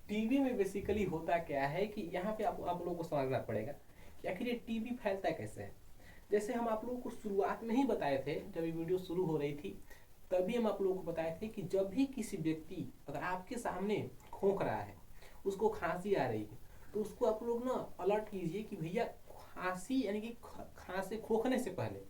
TB में basically होता क्या है कि यहाँ पे आप लोगों को समझना पड़ेगा कि आखिर ये टीबी फैलता कैसे है। जैसे हम आप लोगों को शुरुआत में ही बताए थे, जब ये वीडियो शुरू हो रही थी तभी हम आप लोगों को बताए थे कि जब भी किसी व्यक्ति अगर आपके सामने खोंक रहा है, उसको खांसी आ रही है, तो उसको आप लोग ना अलर्ट कीजिए कि भैया खांसी यानी कि खांसी खोखने से पहले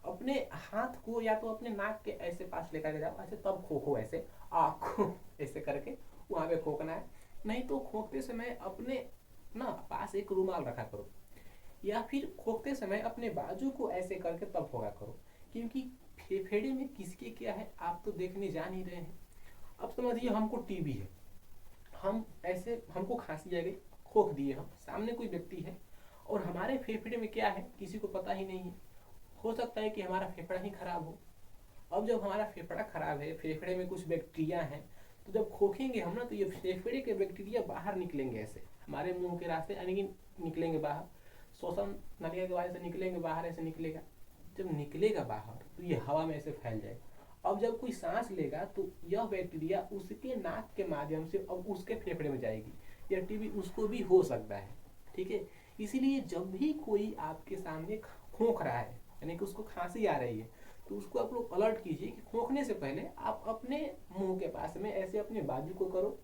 अपने हाथ को या तो अपने नाक के ऐसे पास लेकर के जाओ, ऐसे तब खोखो, ऐसे आँख ऐसे करके वहाँ पे खोखना है। नहीं तो खोखते समय अपने ना पास एक रुमाल रखा करो, या फिर खोखते समय अपने बाजू को ऐसे करके तब खोखा करो, क्योंकि फेफड़े में किसके क्या है आप तो देखने जा नहीं रहे हैं। अब समझिए हमको टीबी है, हम ऐसे हमको खांसी आ गई, खोख दिए, हम सामने कोई व्यक्ति है और हमारे फेफड़े में क्या है किसी को पता ही नहीं है। हो सकता है कि हमारा फेफड़ा ही खराब हो। अब जब हमारा फेफड़ा खराब है, फेफड़े में कुछ बैक्टीरिया हैं, तो जब खोखेंगे हम ना तो ये फेफड़े के बैक्टीरिया बाहर निकलेंगे, ऐसे हमारे मुंह के रास्ते यानी कि निकलेंगे बाहर, श्वसन नलिका के बाहर से निकलेंगे बाहर, ऐसे निकलेगा। जब निकलेगा बाहर तो ये हवा में ऐसे फैल जाएगा। अब जब कोई सांस लेगा तो यह बैक्टीरिया उसके नाक के माध्यम से अब उसके फेफड़े में जाएगी, या टीबी उसको भी हो सकता है। ठीक है, इसीलिए जब भी कोई आपके सामने खोख रहा है यानी कि उसको खांसी आ रही है, तो उसको आप लोग अलर्ट कीजिए कि खोखने से पहले आप अपने मुंह के पास में ऐसे अपने बाजू को करो,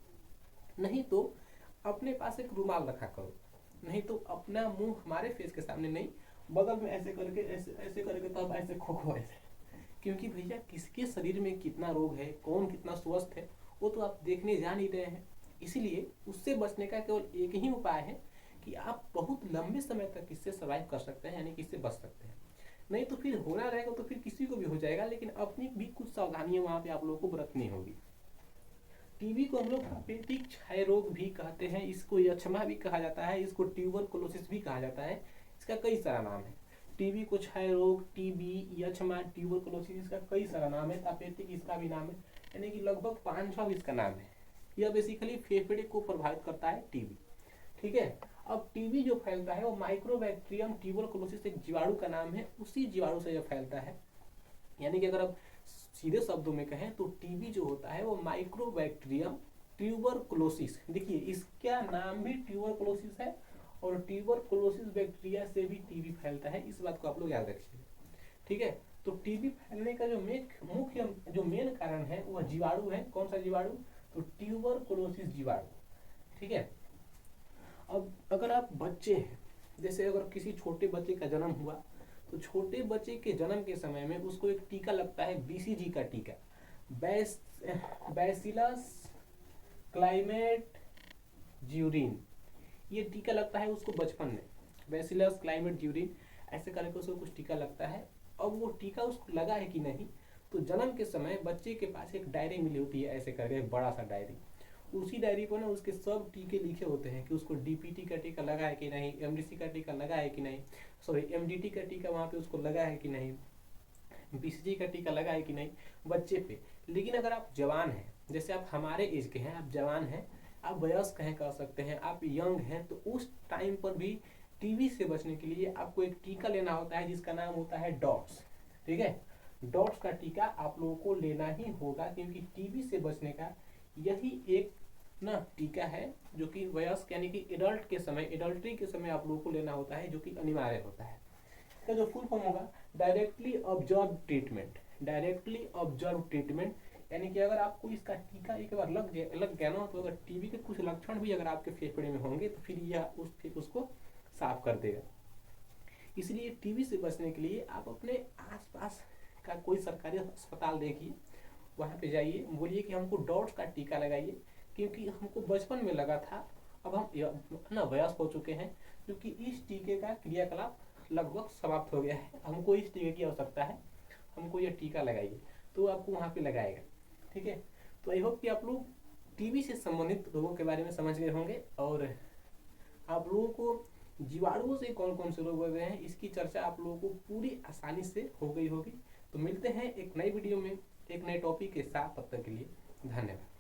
नहीं तो अपने पास एक रुमाल रखा करो, नहीं तो अपना मुंह हमारे फेस के सामने नहीं, बगल में ऐसे करके ऐसे करके तब ऐसे खोखो ऐसे। क्योंकि भैया किसके शरीर में कितना रोग है, कौन कितना स्वस्थ है, वो तो आप देखने जा नहीं रहे हैं। इसीलिए उससे बचने का केवल एक ही उपाय है कि आप बहुत लंबे समय तक इससे सर्वाइव कर सकते हैं, यानी कि इससे बच सकते हैं। नहीं तो फिर होना रहेगा तो फिर किसी को भी हो जाएगा, लेकिन अपनी भी कुछ सावधानियां वहां पे आप लोगों को बरतनी होगी। टीबी को हम लोग पेटिक क्षय रोग भी कहते हैं, इसको यक्षमा भी कहा जाता है, इसको ट्यूबरकुलोसिस भी कहा जाता है, इसका कई सारा नाम है। टीबी को क्षय रोग, टीबी, यक्षमा, ट्यूबरकुलोसिस, इसका कई सारा नाम है। तापेटिक इसका भी नाम है, यानी कि लगभग 5-6 इसका नाम है। यह बेसिकली फेफड़े को प्रभावित करता है टीबी। ठीक है, अब टीबी जो फैलता है वो माइक्रोबैक्टीरियम ट्यूबरकुलोसिस एक जीवाणु का नाम है, उसी जीवाणु से यह फैलता है। यानी कि अगर आप सीधे शब्दों में कहें तो टीबी जो होता है वो माइक्रोबैक्टीरियम ट्यूबरकुलोसिस, देखिए इसका नाम भी ट्यूबरकुलोसिस है, और ट्यूबरकुलोसिस बैक्टीरिया से भी टीबी फैलता है, इस बात को आप लोग याद रखिए। ठीक है, तो टीबी फैलने का जो मुख्य जो मेन कारण है वह जीवाणु है। कौन सा जीवाणु? तो ट्यूबरकुलोसिस जीवाणु। ठीक है, अब अगर आप बच्चे हैं, जैसे अगर किसी छोटे बच्चे का जन्म हुआ, तो छोटे बच्चे के जन्म के समय में उसको एक टीका लगता है, बीसीजी का टीका, बैसिलस क्लाइमेट ज्यूरिन। ये टीका लगता है उसको बचपन में, बैसिलस क्लाइमेट ज्यूरिन ऐसे करके उसको कुछ टीका लगता है। अब वो टीका उसको लगा है कि नहीं, तो जन्म के समय बच्चे के पास एक डायरी मिली होती है, ऐसे करके एक बड़ा सा डायरी, उसी डायरी पर ना उसके सब टीके लिखे होते हैं कि उसको डीपीटी का टीका लगा है कि नहीं, एमडीसी का टीका लगा है कि नहीं, सॉरी एमडीटी का टीका वहाँ पे उसको लगा है कि नहीं, बीसीजी का टीका लगा है कि नहीं बच्चे पे। लेकिन अगर आप जवान हैं, जैसे आप हमारे एज के हैं, आप जवान हैं, आप वयस्क हैं कह सकते हैं, आप यंग हैं, तो उस टाइम पर भी टीबी से बचने के लिए आपको एक टीका लेना होता है जिसका नाम होता है डॉट्स। ठीक है, डॉट्स का टीका आप लोगों को लेना ही होगा, क्योंकि टीबी से बचने का यही एक ना टीका है जो कि वयस्क यानी कि एडल्ट के समय, एडल्ट्री के समय आप लोगों को लेना होता है, जो कि अनिवार्य होता है। इसका जो फुल फॉर्म होगा directly observe treatment. Directly observe treatment यानी कि अगर आपको इसका टीका एक बार लग गया ना, तो अगर टीबी के कुछ लक्षण भी अगर आपके फेफड़े में होंगे तो फिर यह उसको साफ कर देगा। इसलिए टीबी से बचने के लिए आप अपने आसपास का कोई सरकारी अस्पताल देखिए, वहाँ पे जाइए, बोलिए कि हमको डॉट्स का टीका लगाइए, क्योंकि हमको बचपन में लगा था, अब हम ना वयस्क हो चुके हैं, क्योंकि इस टीके का क्रियाकलाप लगभग समाप्त हो गया है, हमको इस टीके की आवश्यकता है, हमको यह टीका लगाइए, तो आपको वहाँ पे लगाएगा। ठीक है, तो आई होप कि आप लोग टीबी से संबंधित रोगों के बारे में समझ गए होंगे, और आप लोगों को जीवाणुओं से कौन कौन से रोग हो गए हैं इसकी चर्चा आप लोगों को पूरी आसानी से हो गई होगी। तो मिलते हैं एक नई वीडियो में एक नए टॉपिक के साथ, तब तक के लिए धन्यवाद।